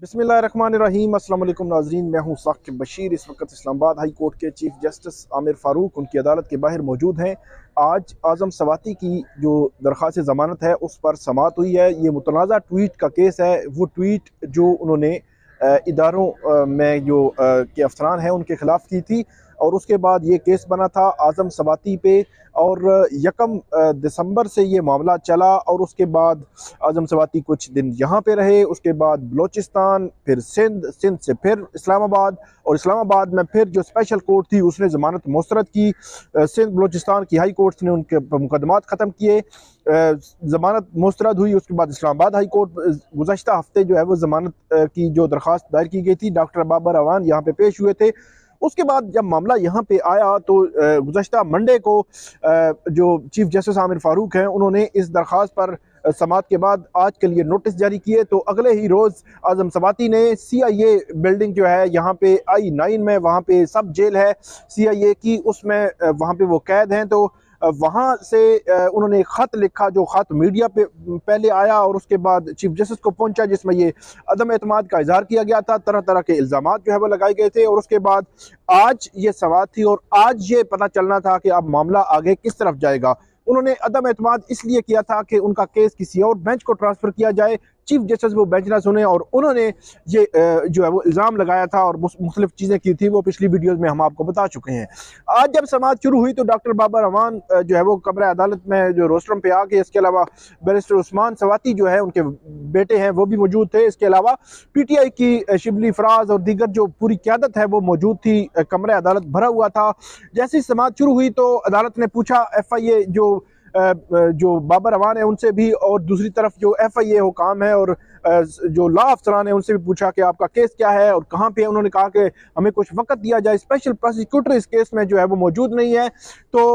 बिस्मिल्लाहिर्रहमानिर्रहीम। अस्सलाम वालेकुम नाज़रीन, मैं हूँ साकिब बशीर। इस वक्त इस्लामाबाद हाई कोर्ट के चीफ जस्टिस आमिर फ़ारूक उनकी अदालत के बाहर मौजूद हैं। आज आज़म सवाती की जो दरख्वास्त ज़मानत है उस पर समाअत हुई है। ये मुतनाज़ा ट्वीट का केस है। वो ट्वीट जो उन्होंने इदारों में जो के अफसरान हैं उनके ख़िलाफ़ की थी और उसके बाद ये केस बना था आज़म सवाती पे और 1 दिसंबर से ये मामला चला और उसके बाद आज़म सवाती कुछ दिन यहाँ पे रहे, उसके बाद बलोचिस्तान, फिर सिंध से फिर इस्लामाबाद और इस्लामाबाद में फिर जो स्पेशल कोर्ट थी उसने ज़मानत मुस्तरद की। सिंध बलोचिस्तान की हाई कोर्ट ने उनके मुकदमात ख़त्म किए, ज़मानत मुस्तरद हुई। उसके बाद इस्लामाबाद हाई कोर्ट गुज़श्ता हफ्ते जो है वो ज़मानत की जो दरख्वास्त दायर की गई थी, डॉक्टर बाबर अवान यहाँ पे पेश हुए थे। उसके बाद जब मामला यहाँ पे आया तो गुज़श्ता मंडे को जो चीफ जस्टिस आमिर फ़ारूक हैं उन्होंने इस दरख्वास्त पर समाअत के बाद आज के लिए नोटिस जारी किए। तो अगले ही रोज़ आज़म सवाती ने CIA बिल्डिंग जो है यहाँ पे I-9 में, वहाँ पे सब जेल है CIA की, उसमें वहाँ पे वो कैद हैं। तो वहाँ से उन्होंने एक ख़त लिखा जो ख़त मीडिया पे पहले आया और उसके बाद चीफ जस्टिस को पहुंचा, जिसमें ये अदम एतमाद का इजहार किया गया था, तरह तरह के इल्ज़ामात जो है वो लगाए गए थे। और उसके बाद आज ये समाअत थी और आज ये पता चलना था कि अब मामला आगे किस तरफ जाएगा। उन्होंने अदम एतमाद इसलिए किया था कि उनका केस किसी और बेंच को ट्रांसफ़र किया जाए, चीफ जस्टिस वो बेंच ना सुने और उन्होंने ये जो है वो इल्ज़ाम लगाया था और मुख्तलिफ चीज़ें की थी, वो पिछली वीडियोज़ में हम आपको बता चुके हैं। आज जब समाअत शुरू हुई तो डॉक्टर बाबर अवान जो है वो कमरा अदालत में जो रोस्ट्रम पे आके, इसके अलावा बैरिस्टर उस्मान सवाती जो है उनके बेटे हैं वो भी मौजूद थे। इसके अलावा PTI की शिबली फराज और दीगर जो पूरी क़यादत है वो मौजूद थी। कमरा अदालत भरा हुआ था। जैसे ही समाअत शुरू हुई तो अदालत ने पूछा FIA जो बाबर अवान है उनसे भी, और दूसरी तरफ जो FIA हुकाम है और जो लॉ अफसरान है उनसे भी पूछा कि आपका केस क्या है और कहाँ पे है। उन्होंने कहा कि हमें कुछ वक्त दिया जाए, स्पेशल प्रोसिक्यूटर इस केस में जो है वो मौजूद नहीं है। तो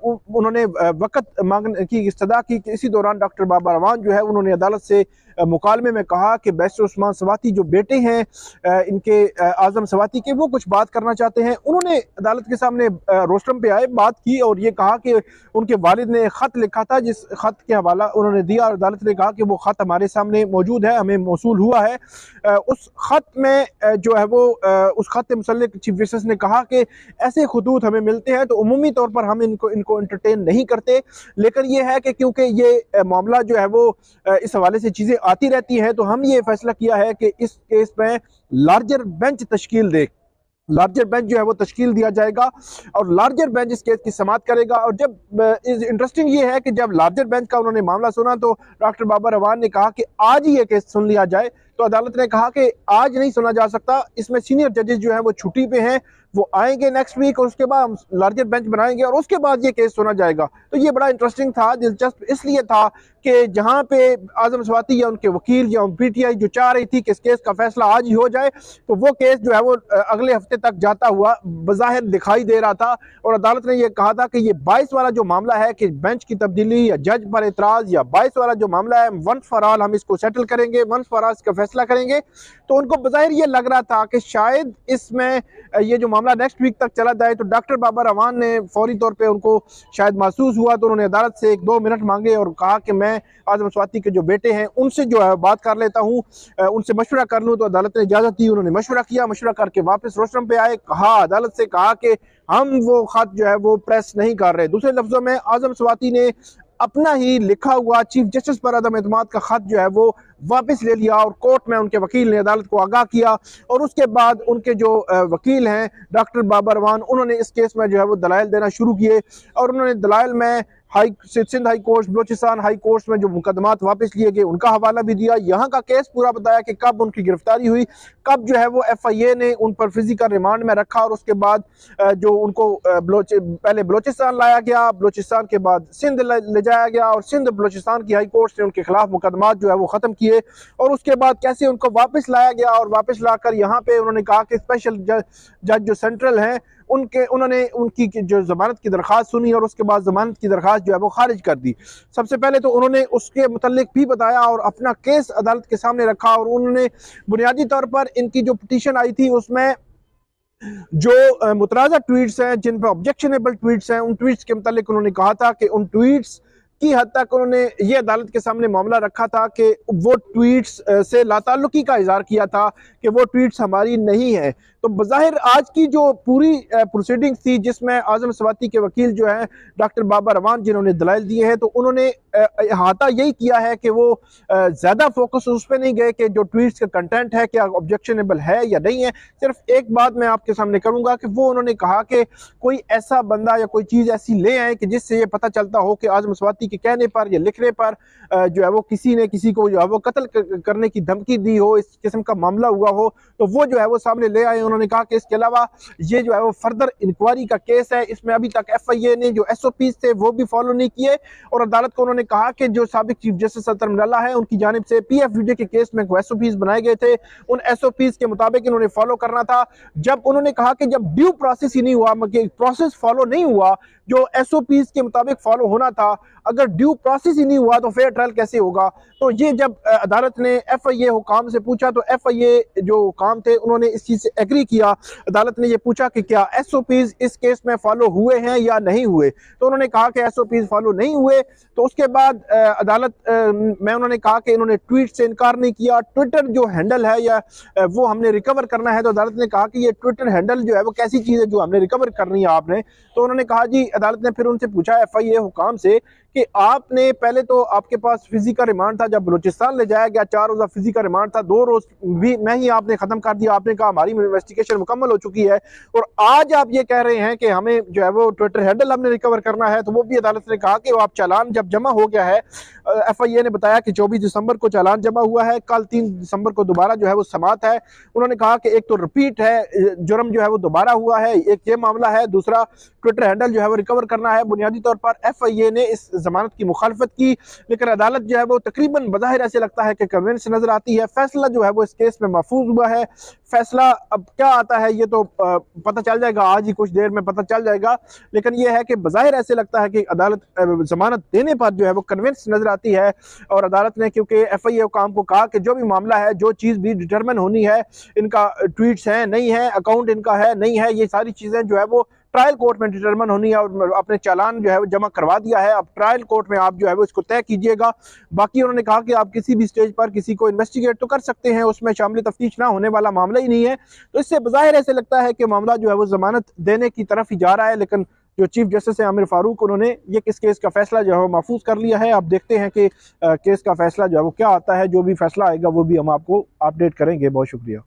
उन्होंने वक्त मांगने की इस्तदा की कि इसी दौरान डॉक्टर बाबर अवान जो है उन्होंने अदालत से मुकालमे में कहा कि बैरिस्टर उस्मान सवाती जो बेटे हैं इनके आज़म सवाती के, वो कुछ बात करना चाहते हैं। उन्होंने अदालत के सामने रोस्ट्रम पे आए, बात की और ये कहा कि उनके वालिद ने ख़त लिखा था, जिस ख़त के हवाला उन्होंने दिया और अदालत ने कहा कि वो ख़त हमारे सामने मौजूद है, हमें मौसूल हुआ है। उस ख़त में जो है वो उस ख़त के मुतल्लिक़ चीफ जस्टिस ने कहा कि ऐसे खतूत हमें मिलते हैं तो उमूमी तौर पर हम इनको एंटरटेन नहीं करते, लेकिन ये है कि क्योंकि ये मामला जो है वो इस हवाले से चीज़ें आती रहती हैं तो हम ये फैसला किया है कि इस केस में लार्जर बेंच तश्कील दे, लार्जर बेंच जो है वो तश्कील दिया जाएगा और लार्जर बेंच इस केस की समाअत करेगा। और जब इंटरेस्टिंग ये है कि जब लार्जर बेंच का उन्होंने मामला सुना तो डॉक्टर बाबर अवान ने कहा कि आज ही ये केस सुन लिया जाए। तो अदालत ने कहा कि आज नहीं सुना जा सकता, इसमें सीनियर जजेस जो हैं वो छुट्टी पे हैं, वो आएंगे नेक्स्ट वीक और उसके बाद हम लार्जर बेंच बनाएंगे और उसके बाद ये केस सुना जाएगा। तो ये बड़ा इंटरेस्टिंग था, दिलचस्प इसलिए था कि जहाँ पे आज़म सवाती या उनके वकील या PTI जो चाह रही थी कि इस केस का फैसला आज ही हो जाए, तो वो केस जो है वो अगले हफ्ते तक जाता हुआ बज़ाहिर दिखाई दे रहा था। और अदालत ने यह कहा था कि ये 22 वाला जो मामला है कि बेंच की तब्दीली या जज पर एतराज़, या 22 वाला जो मामला है वंस फॉर ऑल हम इसको सेटल करेंगे, वंस फॉर ऑल इसका फैसला करेंगे। तो उनको बज़ाहिर ये लग रहा था कि शायद इसमें ये जो मामला नेक्स्ट वीक तक चला जाए। तो डॉक्टर बाबर अवान ने फौरी तौर पे उनको शायद महसूस हुआ तो उन्होंने अदालत से 1-2 मिनट मांगे और कहा कि मैं आज़म सवाती के जो बेटे हैं उनसे जो है बात कर लेता हूँ, उनसे मशवरा कर लूँ। तो अदालत ने इजाज़त दी, उन्होंने मशवरा किया, मशवरा करके वापस रोस्ट्रम पे आए। कहा अदालत से कहा कि हम वो ख़त जो है वो प्रेस नहीं कर रहे। दूसरे लफ्ज़ों में आज़म सवाती ने अपना ही लिखा हुआ चीफ जस्टिस पर अदम एतमाद का ख़त जो है वो वापस ले लिया और कोर्ट में उनके वकील ने अदालत को आगाह किया। और उसके बाद उनके जो वकील हैं डॉक्टर बाबर अवान, उन्होंने इस केस में जो है वो दलाइल देना शुरू किए और उन्होंने दलाइल में Sindh high court, Balochistan high court में जो मुकदमात वापस लिए गए उनका हवाला भी दिया। यहाँ का केस पूरा बताया कि कब उनकी गिरफ्तारी हुई, कब जो है वो FIA ने उन पर फिजिकल रिमांड में रखा और उसके बाद जो उनको पहले बलोचिस्तान लाया गया, बलोचिस्तान के बाद सिंध ले जाया गया और सिंध बलोचिस्तान की हाई कोर्ट ने उनके खिलाफ मुकदमात जो है वो ख़त्म किए और उसके बाद कैसे उनको वापस लाया गया और वापस लाकर यहाँ पे उन्होंने कहा कि स्पेशल जज जो सेंट्रल हैं उन्होंने उनकी जो ज़मानत की दरख्वास्त सुनी और उसके बाद ज़मानत की दरख्वास्त जो है वो खारिज कर दी। सबसे पहले तो उन्होंने उसके मुतल्लिक भी बताया और अपना केस अदालत के सामने रखा और उन्होंने बुनियादी तौर पर इनकी जो पिटीशन आई थी उसमें जो मुतनाज़ा ट्वीट्स हैं, जिन पर ऑब्जेक्शनेबल ट्वीट्स हैं, उन ट्वीट्स के मुतालिक उन्होंने कहा था कि उन ट्वीट्स की हद तक उन्होंने ये अदालत के सामने मामला रखा था कि वो ट्वीट्स से लाताल्लुकी का इजहार किया था कि वो ट्वीट्स हमारी नहीं है। तो बज़ाहिर आज की जो पूरी प्रोसीडिंग्स थी, जिसमें आज़म स्वाति के वकील जो हैं डॉक्टर बाबा रवान, जिन्होंने दलाइल दिए हैं, तो उन्होंने अहाता यही किया है कि वो ज़्यादा फोकस उस पर नहीं गए कि जो ट्वीट्स का कंटेंट है क्या ऑब्जेक्शनेबल है या नहीं है। सिर्फ एक बात मैं आपके सामने करूंगा कि वो उन्होंने कहा कि कोई ऐसा बंदा या कोई चीज़ ऐसी ले आए कि जिससे ये पता चलता हो कि आज़म स्वाति के कहने पर या लिखने पर जो है वो किसी ने किसी को जो है वो कत्ल करने की धमकी दी हो, इस किस्म का मामला हुआ हो, तो वो जो है वो सामने ले आए। उन्होंने कहा कि इसके अलावा ये जो है वो फर्दर इंक्वायरी का केस है, इसमें अभी तक FIA ने जो SOPs थे वो भी फॉलो नहीं किए। और अदालत को उन्होंने कहा कि जो साबिक चीफ जस्टिस अतर मिराला है, उनकी जानिब से PFVD के केस में SOPs बनाए गए थे, उन SOPs के मुताबिक इन्होंने फॉलो करना था। जब उन्होंने कहा कि जब ड्यू प्रोसेस ही नहीं हुआ, प्रोसेस फॉलो नहीं हुआ जो SOPs के मुताबिक फॉलो होना था, अगर ड्यू प्रोसेस ही नहीं हुआ तो फेयर ट्रायल कैसे होगा। तो ये जब अदालत ने FIA हुकाम से पूछा तो FIA जो हुकाम थे उन्होंने इस चीज़ से एग्री किया। अदालत ने ये पूछा कि क्या SOPs इस केस में फॉलो हुए हैं या नहीं हुए, तो उन्होंने कहा कि SOPs फॉलो नहीं हुए। तो उसके बाद अदालत में उन्होंने कहा कि इन्होंने ट्वीट से इनकार नहीं किया। ट्विटर जो हैंडल है या वो हमने रिकवर करना है, तो अदालत ने कहा कि ये ट्विटर हैंडल जो है वो कैसी चीज़ है जो हमने रिकवर करनी है आपने। तो उन्होंने कहा जी, अदालत ने फिर उनसे पूछा FIA हुकाम से कि आपने पहले तो आपके पास फिजिकल रिमांड था, जब बलूचिस्तान ले जाया गया 4 रोज़ा फिजिकल रिमांड था, 2 रोज भी में ही आपने खत्म कर दिया। आपने कहा हमारी इन्वेस्टिगेशन मुकम्मल हो चुकी है और आज आप ये कह रहे हैं कि हमें जो है वो ट्विटर हैंडल हमने रिकवर करना है। तो वो भी अदालत ने कहा कि वो आप चालान जब जमा हो गया है, FIA ने बताया कि 24 दिसंबर को चालान जमा हुआ है, कल 3 दिसंबर को दोबारा जो है वो समात है। उन्होंने कहा कि एक तो रिपीट है, जुर्म जो है वो दोबारा हुआ है, एक ये मामला है, दूसरा ट्विटर हैंडल जो है वो रिकवर करना है। बुनियादी तौर पर FIA ने इस जमानत की मुखालफत की, लेकिन अदालत जो है वो तकरीबन बज़ाहिर ऐसे लगता है कि कन्विंस नजर आती है। फैसला जो है वो इस केस में महफूज हुआ है। फैसला अब क्या आता है ये तो पता चल जाएगा, आज ही कुछ देर में पता चल जाएगा। लेकिन यह है कि बज़ाहिर ऐसे लगता है कि अदालत जमानत देने पर जो है वो कन्विंस नजर आती है। और अदालत ने क्योंकि FIA काम को कहा कि जो भी मामला है, जो चीज़ भी डिटरमिन होनी है, इनका ट्वीट्स है नहीं है, अकाउंट इनका है नहीं है, ये सारी चीज़ें जो है वो ट्रायल कोर्ट में डिटरमिन होनी है। और अपने चालान जो है वो जमा करवा दिया है, अब ट्रायल कोर्ट में आप जो है वो इसको तय कीजिएगा। बाकी उन्होंने कहा कि आप किसी भी स्टेज पर किसी को इन्वेस्टिगेट तो कर सकते हैं, उसमें शामिल तफ्तीश ना होने वाला मामला ही नहीं है। तो इससे बज़ाहिर ऐसे लगता है कि मामला जो है वो जमानत देने की तरफ ही जा रहा है। लेकिन जो चीफ जस्टिस है आमिर फारूक, उन्होंने ये किस केस का फैसला जो है वो महफूज कर लिया है। अब देखते हैं कि केस का फैसला जो है वो क्या आता है। जो भी फैसला आएगा वो भी हम आपको अपडेट करेंगे। बहुत शुक्रिया।